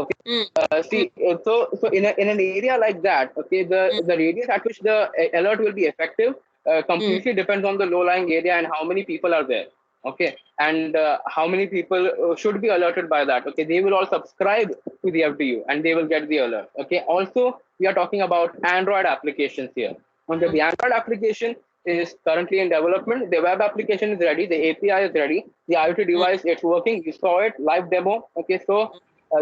Okay. Mm. See, so in an area like that, okay, the radius at which the alert will be effective Mm. completely depends on the low-lying area and how many people are there. Okay, and how many people should be alerted by that. Okay, they will all subscribe to the FDU and they will get the alert. Okay. Also, we are talking about Android applications here. Okay, the Android application is currently in development. The web application is ready. The API is ready. The IoT device, it's working. You saw it live demo. Okay, so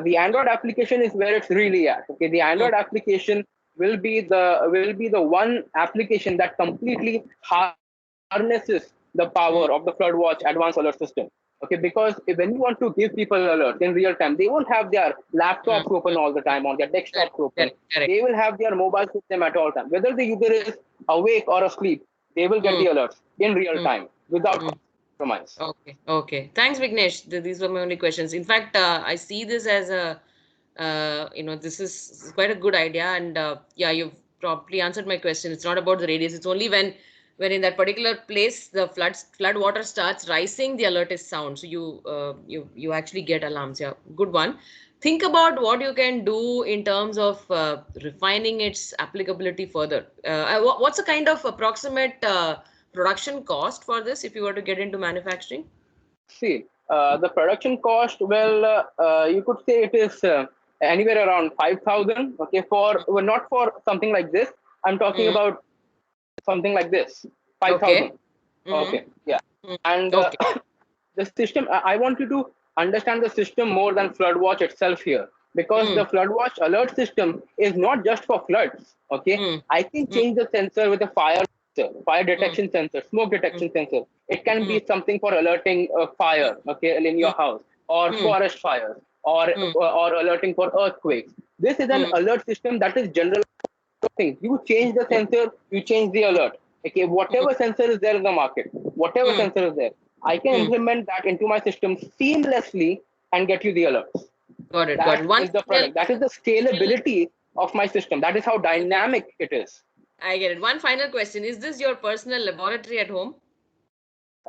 the Android application is where it's really at. Okay, the Android application will be the one application that completely harnesses the power of the CloudWatch advanced alert system. Okay, because when you want to give people alerts in real time, they won't have their laptops open all the time or their Correct, desktops open. correct, correct. They will have their mobiles with them at all times. Whether the user is awake or asleep, they will get Mm. the alerts in real Mm. time without Mm. compromise. Okay, okay. Thanks, Vignesh. These were my only questions. In fact, I see this as a, this is quite a good idea. And yeah, you've probably answered my question. It's not about the radius. It's only when in that particular place the flood water starts rising, the alert is sound. So you actually get alarms. Yeah, good one. Think about what you can do in terms of refining its applicability further. What's the kind of approximate production cost for this if you were to get into manufacturing? See, the production cost, well, you could say it is anywhere around 5,000. Okay, well, not for something like this. I'm talking Mm. about something like this, Okay. 5,000. Mm. Okay, yeah. And Okay. the system, I want you to understand the system more than FloodWatch itself here, because the Mm. FloodWatch alert system is not just for floods. Okay, Mm. I can Mm. change the sensor with a fire Mm. detection sensor, smoke Mm. detection sensor. It can Mm. be something for alerting fire, okay, in your Mm. house, or Mm. forest fires, Mm. or alerting for earthquakes. This is an Mm. alert system that is general things. You change the Mm. sensor, you change the alert. Okay, whatever sensor is there in the market, whatever Mm. sensor is there, I can Mm. implement that into my system seamlessly and get you the alerts. Got it. Got it. That One is the final. product. That is the scalability of my system. That is how dynamic it is. I get it. One final question. Is this your personal laboratory at home?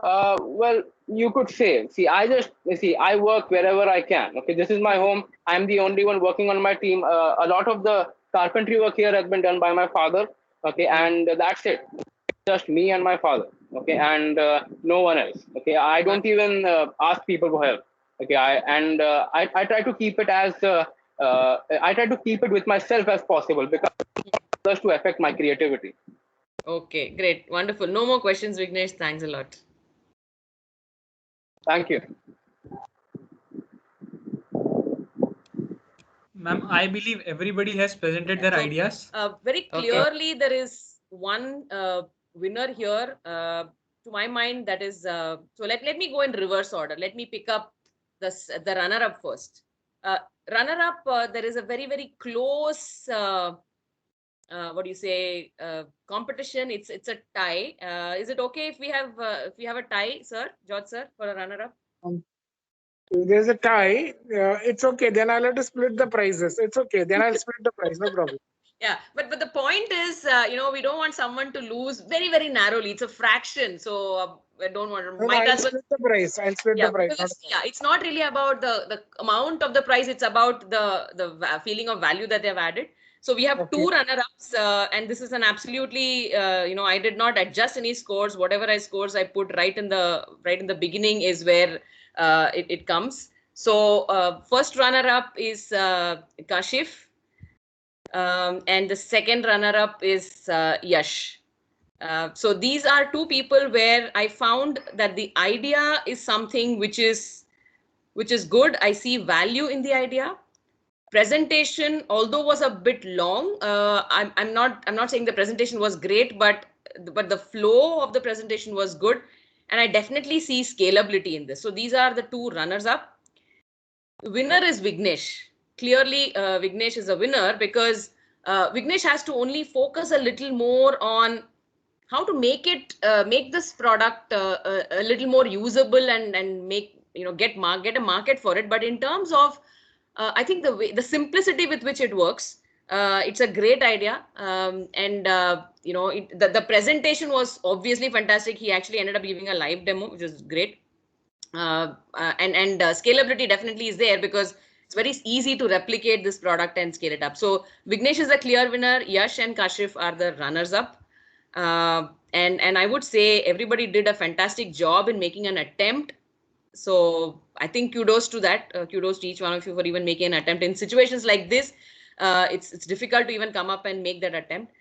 Well, you could say. See, I work wherever I can. Okay, this is my home. I'm the only one working on my team. A lot of the carpentry work here has been done by my father. Okay, Mm. and that's it. Just me and my father. Okay, and no one else. Okay, I One. don't even ask people for help. Okay, I try to keep it as I try to keep it with myself as possible because others to affect my creativity. Okay, great. Wonderful. No more questions, Vignesh. Thanks a lot. Thank you. Ma'am, I believe everybody has presented their So, ideas. very Uh, clearly, there is one winner here. To my mind, that is. So let me go in reverse order. Let me pick up the runner up first. Runner up. There is a very close. What do you say? Competition. It's a tie. Is it okay if we have a tie, sir, George sir, for a runner up? Um, if there's a tie, it's okay. Then I'll have to split the prices. It's okay. Then I'll split the price. No problem. Yeah, but the point is, we don't want someone to lose very narrowly. It's a fraction, so I don't want No, might I'll as well. split the price. I'll split Yeah, the price. because Not a yeah, it's not really about the amount of the price. It's about the feeling of value that they've added. So we have problem. two runner-ups, and this is an absolutely, I did not adjust any scores. Whatever I scores, I put right in the beginning is where it comes. So first runner-up is Kashif, and the second runner-up is Yash. So these are two people where I found that the idea is something which is good. I see value in the idea. Presentation, although was a bit long, I'm not saying the presentation was great, but the flow of the presentation was good, and I definitely see scalability in this. So these are the two runners up. Winner is Vignesh. Clearly, Vignesh is a winner because Vignesh has to only focus a little more on how to make this product a little more usable and make get a market for it. But in terms of I think the simplicity with which it works, it's a great idea. And the presentation was obviously fantastic. He actually ended up giving a live demo, which is great. And scalability definitely is there because it's very easy to replicate this product and scale it up. So Vignesh is a clear winner. Yash and Kashif are the runners up. And I would say everybody did a fantastic job in making an attempt. So I think kudos to that. Kudos to each one of you for even making an attempt in situations like this. It's difficult to even come up and make that attempt.